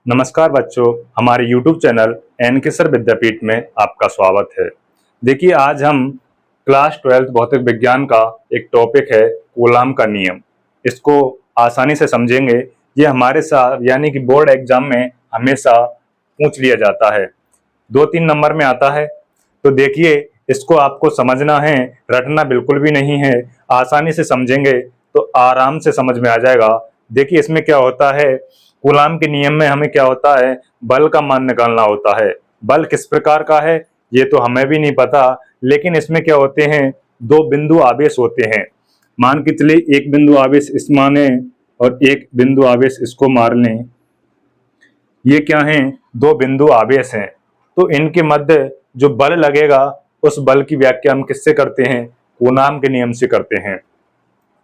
नमस्कार बच्चों, हमारे YouTube चैनल एन के सर विद्यापीठ में आपका स्वागत है। देखिए, आज हम क्लास 12 भौतिक विज्ञान का एक टॉपिक है कूलाम का नियम। इसको आसानी से समझेंगे। ये हमारे साथ यानी कि बोर्ड एग्जाम में हमेशा पूछ लिया जाता है, 2-3 नंबर में आता है। तो देखिए, इसको आपको समझना है, रटना बिल्कुल भी नहीं है। आसानी से समझेंगे तो आराम से समझ में आ जाएगा। देखिए, इसमें क्या होता है, कूलाम के नियम में हमें क्या होता है, बल का मान निकालना होता है। बल किस प्रकार का है ये तो हमें भी नहीं पता, लेकिन इसमें क्या होते हैं, दो बिंदु आवेश होते हैं। मान के चलिए एक बिंदु आवेश इस माने और एक बिंदु आवेश इसको मार लें। ये क्या हैं, दो बिंदु आवेश हैं। तो इनके मध्य जो बल लगेगा, उस बल की व्याख्या हम किससे करते हैं, कूलाम के नियम से करते हैं।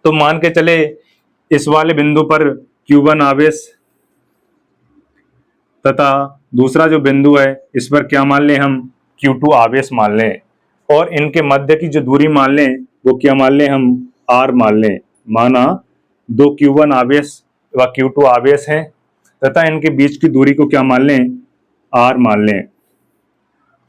तो मान के चले इस वाले बिंदु पर Q1 आवेश तथा दूसरा जो बिंदु है इस पर क्या मान लें, हम Q2 आवेश मान लें। और इनके मध्य की जो दूरी मान लें वो क्या मान लें, हम R मान लें। माना दो Q1 आवेश व Q2 आवेश हैं तथा इनके बीच की दूरी को क्या मान लें, R मान लें।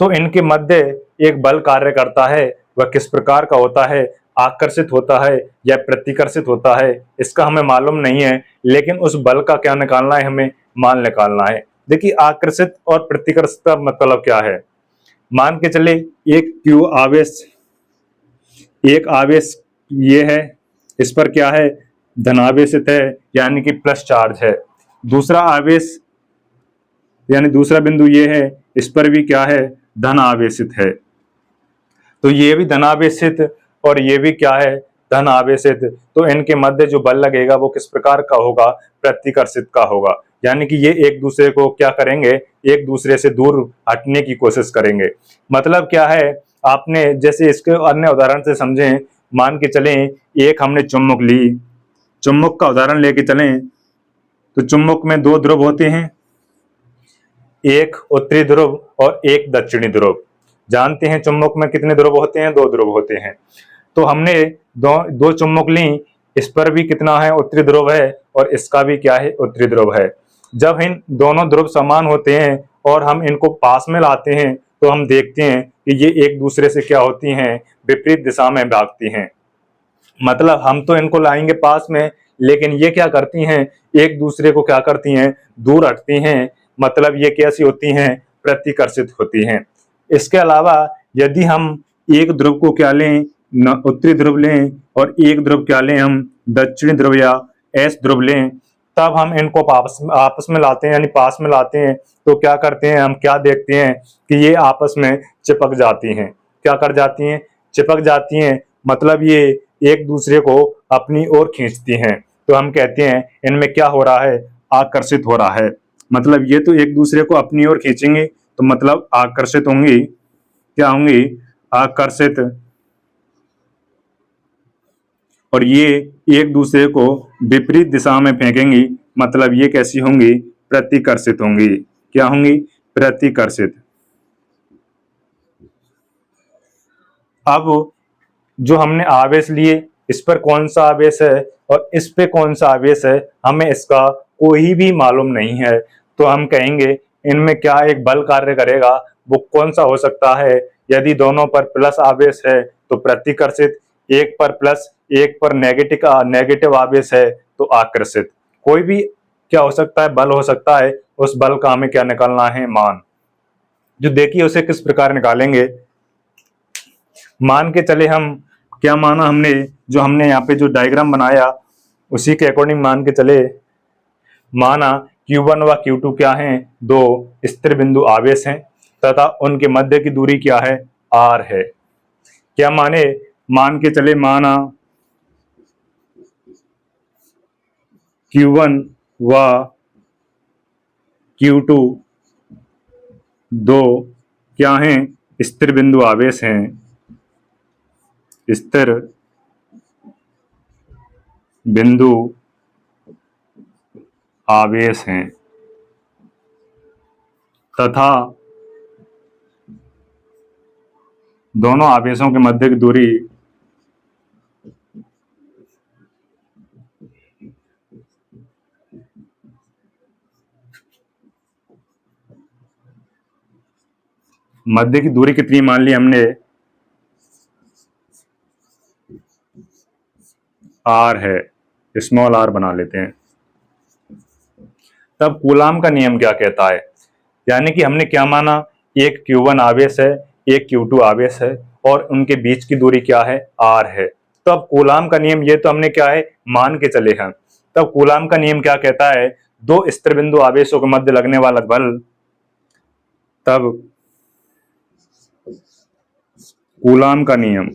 तो इनके मध्य एक बल कार्य करता है। वह किस प्रकार का होता है, आकर्षित होता है या प्रतिकर्षित होता है, इसका हमें मालूम नहीं है, लेकिन उस बल का क्या निकालना है, हमें मान निकालना है। देखिए, आकर्षित और प्रतिकर्षित का मतलब क्या है। मान के चले एक क्यू आवेश, एक आवेश ये है, इस पर क्या है, धनावेशित है यानी कि प्लस चार्ज है। दूसरा आवेश यानी दूसरा बिंदु ये है, इस पर भी क्या है, धन आवेशित है। तो ये भी धनावेशित और ये भी क्या है, धन आवेशित। तो इनके मध्य जो बल लगेगा वो किस प्रकार का होगा, प्रतिकर्षित का होगा। यानी कि ये एक दूसरे को क्या करेंगे, एक दूसरे से दूर हटने की कोशिश करेंगे। मतलब क्या है, आपने जैसे इसके अन्य उदाहरण से समझें। मान के चलें एक हमने चुम्बक ली, चुम्बक का उदाहरण लेके चलें तो चुम्बक में दो ध्रुव होते हैं, एक उत्तरी ध्रुव और एक दक्षिणी ध्रुव। जानते हैं चुम्बक में कितने ध्रुव होते हैं, दो ध्रुव होते हैं। तो हमने दो दो चुम्बक ली, इस पर भी कितना है, उत्तरी ध्रुव है और इसका भी क्या है, उत्तरी ध्रुव है। जब इन दोनों ध्रुव समान होते हैं और हम इनको पास में लाते हैं तो हम देखते हैं कि ये एक दूसरे से क्या होती हैं, विपरीत दिशा में भागती हैं। मतलब हम तो इनको लाएंगे पास में, लेकिन ये क्या करती हैं, एक दूसरे को क्या करती हैं, दूर हटती हैं। मतलब ये कैसी होती हैं, प्रतिकर्षित होती हैं। इसके अलावा यदि हम एक ध्रुव को क्या लें, उत्तरी ध्रुव लें और एक ध्रुव क्या लें, हम दक्षिणी ध्रुव या एस ध्रुव लें, तब हम इनको आपस में लाते हैं यानी पास में लाते हैं। तो क्या करते हैं, हम क्या देखते हैं कि ये आपस में चिपक जाती हैं। क्या कर जाती हैं, चिपक जाती हैं। मतलब ये एक दूसरे को अपनी ओर खींचती हैं। तो हम कहते हैं इनमें क्या हो रहा है, आकर्षित हो रहा है। मतलब ये तो एक दूसरे को अपनी ओर खींचेंगे तो मतलब आकर्षित होंगी, क्या होंगी, आकर्षित। और ये एक दूसरे को विपरीत दिशा में फेंकेंगी, मतलब ये कैसी होंगी, प्रतिकर्षित होंगी। क्या होंगी, प्रतिकर्षित। अब जो हमने आवेश लिए, इस पर कौन सा आवेश है और इस पे कौन सा आवेश है, हमें इसका कोई भी मालूम नहीं है। तो हम कहेंगे इनमें क्या एक बल कार्य करेगा, वो कौन सा हो सकता है। यदि दोनों पर प्लस आवेश है तो प्रतिकर्षित, एक पर प्लस एक पर नेगेटिव नेगेटिव आवेश है तो आकर्षित। कोई भी क्या हो सकता है, बल हो सकता है। उस बल का हमें क्या निकालना है, मान। जो देखिए उसे किस प्रकार निकालेंगे। मान के चले हम क्या माना हमने, जो हमने यहाँ पे जो डायग्राम बनाया उसी के अकॉर्डिंग मान के चले। माना Q1 व Q2 क्या हैं, दो स्थिर बिंदु आवेश हैं तथा उनके मध्य की दूरी क्या है, R है। क्या माने, मान के चले माना Q1 व Q2 दो क्या हैं, स्थिर बिंदु आवेश हैं, स्थिर बिंदु आवेश हैं तथा दोनों आवेशों के मध्य की दूरी मध्य की दूरी कितनी मान ली हमने, r है, स्मॉल r बना लेते हैं। तब कूलाम का नियम क्या कहता है, यानी कि हमने क्या माना, एक Q1 आवेश है, एक Q2 आवेश है और उनके बीच की दूरी क्या है, r है। तो अब कूलाम का नियम ये तो हमने क्या है मान के चले हैं। तब कूलाम का नियम क्या कहता है, दो स्थिर बिंदु आवेशों के मध्य लगने वाला बल, तब कूलाम का नियम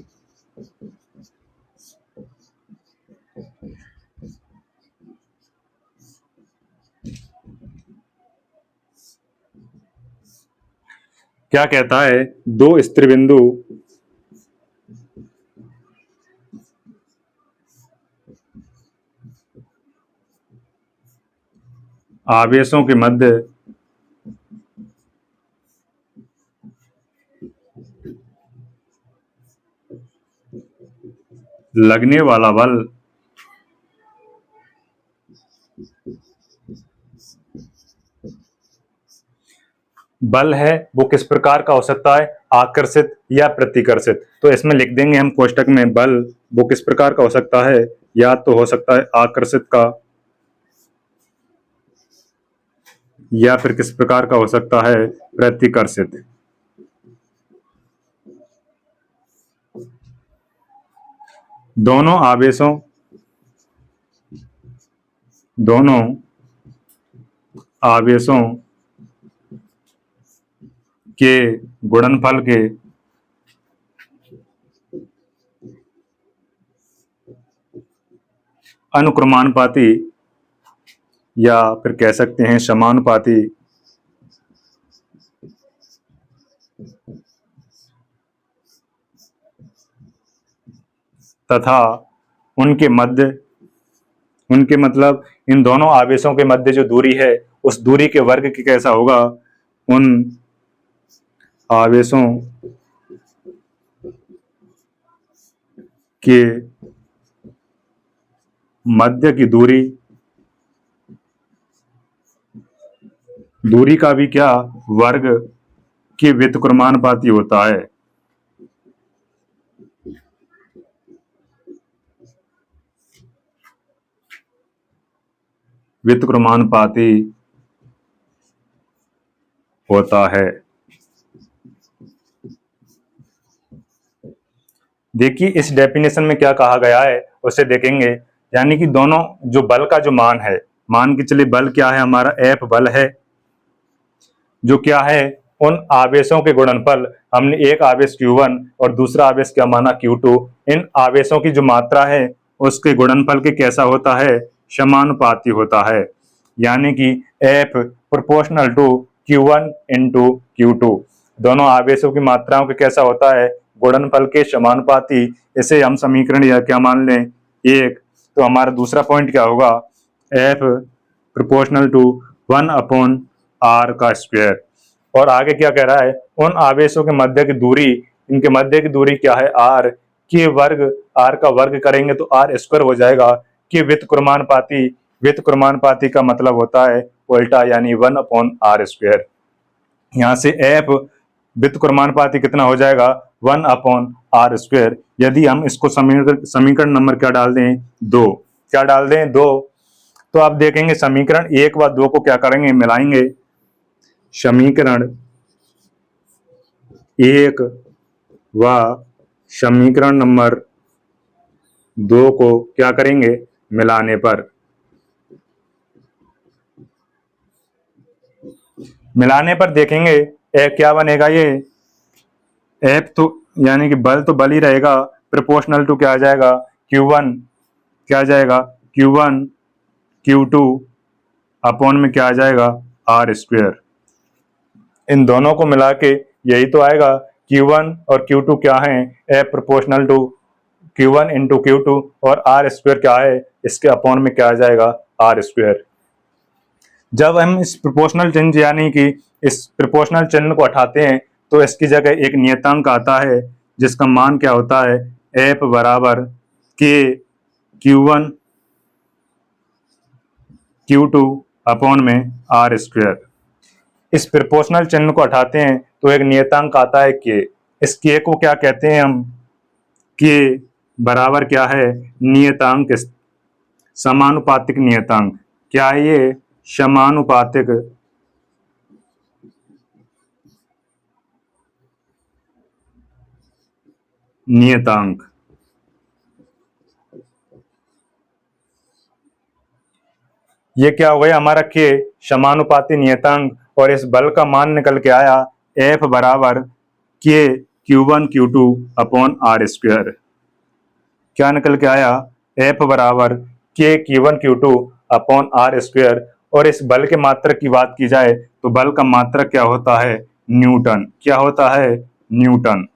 क्या कहता है, दो स्थिर बिंदु आवेशों के मध्य लगने वाला बल है वो किस प्रकार का हो सकता है, आकर्षित या प्रतिकर्षित। तो इसमें लिख देंगे हम कोष्टक में, बल वो किस प्रकार का हो सकता है, या तो हो सकता है आकर्षित का, या फिर किस प्रकार का हो सकता है, प्रतिकर्षित। दोनों आवेशों के गुणनफल के अनुक्रमानुपाती या फिर कह सकते हैं समानुपाती तथा उनके मतलब इन दोनों आवेशों के मध्य जो दूरी है उस दूरी के वर्ग की कैसा होगा, उन आवेशों के मध्य की दूरी का भी क्या, वर्ग के व्युत्क्रमानुपाती होता है। व्युत्क्रमानुपाती होता है। देखिए इस डेफिनेशन में क्या कहा गया है उसे देखेंगे, यानी कि दोनों जो बल का जो मान है, मान के चलिए बल क्या है हमारा, F बल है, जो क्या है उन आवेशों के गुणनफल, हमने एक आवेश Q1 और दूसरा आवेश क्या माना Q2, इन आवेशों की जो मात्रा है उसके गुणनफल के कैसा होता है, समानुपाती होता है। यानी कि F proportional to Q1 into Q2, दोनों आवेशों की मात्राओं के कैसा होता है, गुणनफल के समानुपाती। इसे हम समीकरण या क्या मान लें, एक। तो हमारा दूसरा पॉइंट क्या होगा, F प्रोपोर्शनल टू 1/r का स्क्वायर। और आगे क्या कह रहा है, उन आवेशों के मध्य की दूरी, इनके मध्य की दूरी क्या है, r के वर्ग, r का वर्ग करेंगे तो r स्क्वायर हो जाएगा, कि व्युत्क्रमानुपाती, व्युत्क्रमानुपाती का मतलब होता है उल्टा, यानी 1/r स्क्वायर। यहाँ से f व्युत्क्रमानुपाती कितना हो जाएगा, 1/r स्क्वायर। यदि हम इसको समीकरण नंबर क्या डाल दें, 2, क्या डाल दें, 2, तो आप देखेंगे समीकरण 1 व 2 को क्या करेंगे, मिलाएंगे। समीकरण 1 व समीकरण नंबर 2 को क्या करेंगे, मिलाने पर देखेंगे क्या बनेगा, ये F तो यानी कि बल तो बल ही रहेगा, प्रोपोर्शनल टू क्या आ जाएगा, Q1, क्या आ जाएगा, Q1 Q2 अपॉन में क्या आ जाएगा, r स्क्वायर। इन दोनों को मिला के यही तो आएगा, Q1 और Q2 क्या है, F proportional to Q1 into Q2 और r स्क्वायर क्या है, इसके अपॉन में क्या आ जाएगा, r स्क्वायर। जब हम इस प्रोपोर्शनल चिन्ह यानी कि इस प्रोपोर्शनल चिन्ह को हटाते हैं तो इसकी जगह एक नियतांक आता है जिसका मान क्या होता है, F बराबर के Q1 Q2 अपॉन में r स्क्वायर। इस प्रोपोर्शनल चिन्ह को हटाते हैं तो एक नियतांक आता है के। इस के को क्या कहते हैं हम? के बराबर क्या है? नियतांक, समानुपातिक नियतांक। क्या है ये? समानुपातिक नियतांक। ये क्या हो गया हमारा? के समानुपाती नियतांक, और इस बल का मान निकल के आया F बराबर के Q1 Q2 upon are square. क्या निकल के आया? F बराबर के Q1 Q2 upon are square. और इस बल के मात्रक की बात की जाए तो बल का मात्रक क्या होता है? न्यूटन। क्या होता है? न्यूटन।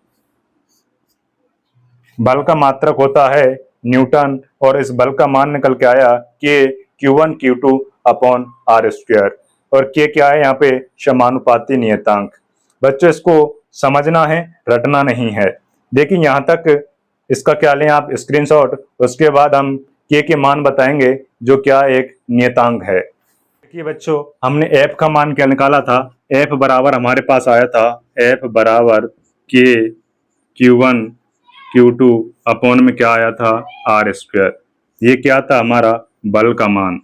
बल का मात्रक होता है न्यूटन, और इस बल का मान निकल के आया के Q1 Q2 upon are square. और के क्या है यहाँ पे? समानुपाती नियतांक। बच्चों इसको समझना है, रटना नहीं है। देखिए यहाँ तक इसका क्या लें आप स्क्रीनशॉट, उसके बाद हम के मान बताएंगे जो क्या एक नियतांक है। देखिए बच्चों हमने f का मान क्या निकाला था? f बराबर हमारे पास आया था f बराबर के Q1 Q2 अपॉन में क्या आया था? R square. ये क्या था? हमारा बल का मान,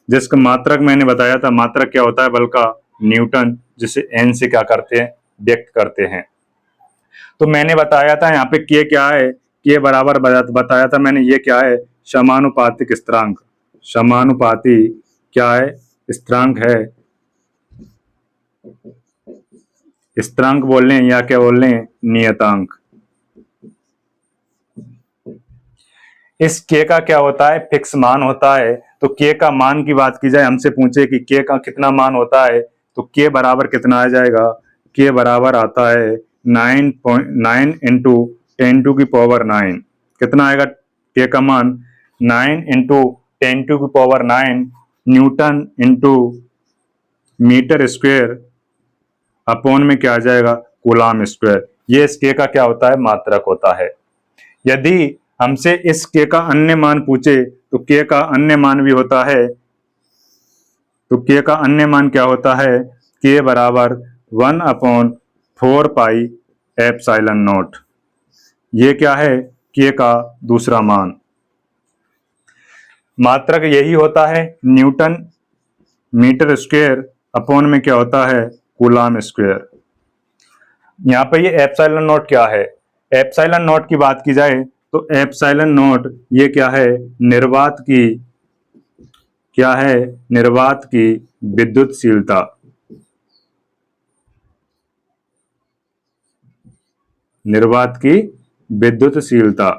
जिसका मात्रक मैंने बताया था। मात्रक क्या होता है बल का? न्यूटन, जिसे एन से क्या करते हैं? व्यक्त करते हैं। तो मैंने बताया था यहाँ पे के क्या है? के बराबर बताया था मैंने, ये क्या है? समानुपातिक स्थिरांक। समानुपाती क्या है? स्थिरांक है। स्थिरांक बोल लें या क्या बोल लें? नियतांक। इस के का क्या होता है? फिक्स मान होता है। तो के का मान की बात की जाए, हमसे पूछे कि के का कितना मान होता है, तो के बराबर कितना आ जाएगा? के बराबर आता है 9.9 इंटू 10⁹। कितना आएगा के का मान? 9 into 10⁹ newton into metre square upon में क्या आ जाएगा? Coulomb square. ये इस के का क्या होता है? मात्रक होता है। यदि हमसे इस के का अन्य मान पूछे तो के का अन्य मान भी होता है। तो के का अन्य मान क्या होता है? के बराबर 1/4 पाई एप्सिलॉन नॉट। ये क्या है? के का दूसरा मान। मात्रक यही होता है न्यूटन मीटर स्क्वायर अपॉन में क्या होता है? Coulomb square. यहाँ पे ये एप्सिलॉन नॉट क्या है? एप्सिलॉन नॉट की बात की जाए तो एप्सिलॉन नॉट ये क्या है? निर्वात की, क्या है? निर्वात की विद्युतशीलता। निर्वात की विद्युतशीलता।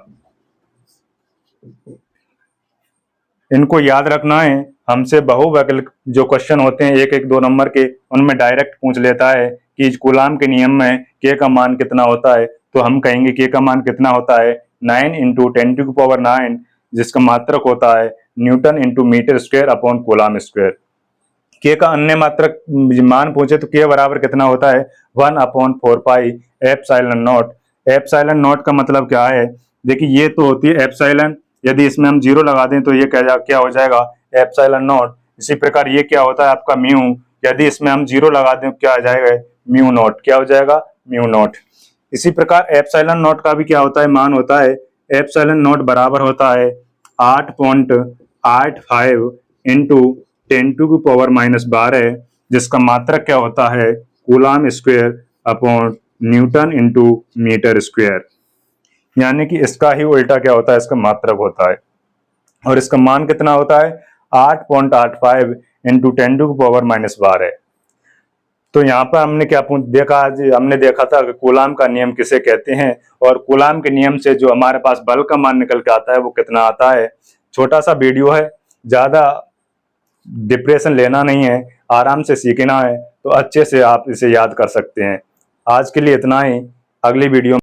इनको याद रखना है। हमसे बहुविकल्प जो क्वेश्चन होते हैं 1-1, 2 नंबर के, उनमें डायरेक्ट पूछ लेता है कि कूलाम के नियम में के का मान कितना होता है। तो हम कहेंगे के का मान कितना होता है? 9 इंटू 10⁹, जिसका मात्रक होता है newton into metre square upon coulomb square. के का अन्य मात्रक मान पूछे तो के बराबर कितना होता है? 1/4 pi epsilon not. Epsilon not का मतलब क्या है? देखिए ये तो होती है एप्सिलॉन, यदि इसमें हम 0 लगा दें तो ये क्या हो जाएगा? Epsilon not. इसी प्रकार ये क्या होता है आपका? म्यू। यदि इसमें हम 0 लगा दें तो क्या आ जाएगा? Mu naught. क्या हो जाएगा? Mu naught. इसी प्रकार एप्सिलॉन नॉट का भी क्या होता है? मान होता है। एप्सिलॉन नॉट बराबर होता है 8.85 इंटू 10⁻⁻12, जिसका मात्रक क्या होता है? Coulomb square upon newton into metre square. यानी कि इसका ही उल्टा क्या होता है? इसका मात्रक होता है। और इसका मान कितना होता है? 8.85 इंटू 10⁻⁻12। तो यहाँ पर हमने क्या देखा? आज हमने देखा था कि कूलाम का नियम किसे कहते हैं, और कूलाम के नियम से जो हमारे पास बल का मान निकल के आता है वो कितना आता है। छोटा सा वीडियो है, ज्यादा डिप्रेशन लेना नहीं है, आराम से सीखना है, तो अच्छे से आप इसे याद कर सकते हैं। आज के लिए इतना ही। अगली वीडियो